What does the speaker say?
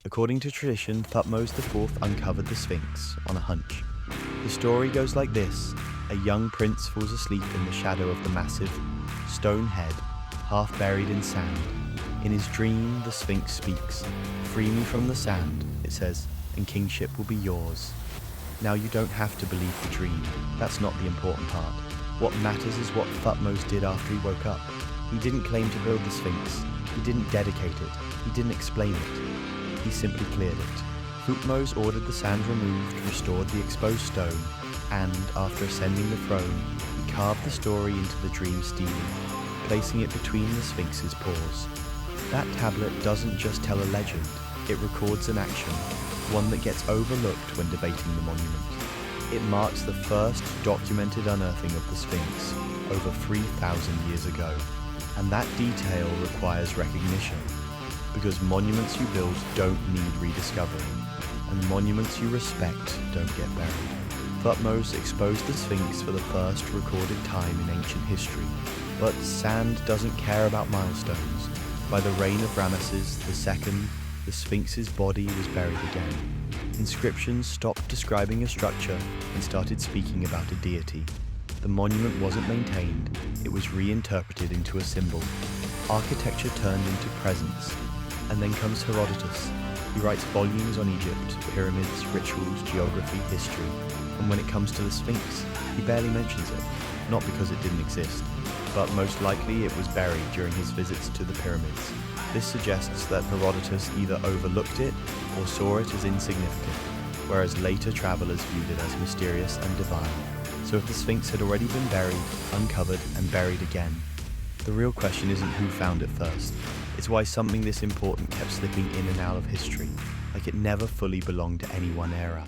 According to tradition, Thutmose IV uncovered the Sphinx on a hunch. The story goes like this. A young prince falls asleep in the shadow of the massive stone head, half buried in sand. In his dream, the Sphinx speaks. "Free me from the sand," it says, "and kingship will be yours." Now you don't have to believe the dream. That's not the important part. What matters is what Thutmose did after he woke up. He didn't claim to build the Sphinx. He didn't dedicate it. He didn't explain it. He simply cleared it. Thutmose ordered the sand removed, restored the exposed stone, and, after ascending the throne, he carved the story into the Dream Stele, placing it between the Sphinx's paws. That tablet doesn't just tell a legend, it records an action, one that gets overlooked when debating the monument. It marks the first documented unearthing of the Sphinx over 3,000 years ago, and that detail requires recognition, because monuments you build don't need rediscovering, and monuments you respect don't get buried. Thutmose exposed the Sphinx for the first recorded time in ancient history, but sand doesn't care about milestones. By the reign of Ramesses II, the Sphinx's body was buried again. Inscriptions stopped describing a structure and started speaking about a deity. The monument wasn't maintained, it was reinterpreted into a symbol. Architecture turned into presence. And then comes Herodotus. He writes volumes on Egypt, pyramids, rituals, geography, history. And when it comes to the Sphinx, he barely mentions it. Not because it didn't exist, but most likely it was buried during his visits to the pyramids. This suggests that Herodotus either overlooked it or saw it as insignificant, whereas later travelers viewed it as mysterious and divine. So if the Sphinx had already been buried, uncovered, and buried again, the real question isn't who found it first. It's why something this important kept slipping in and out of history, like it never fully belonged to any one era.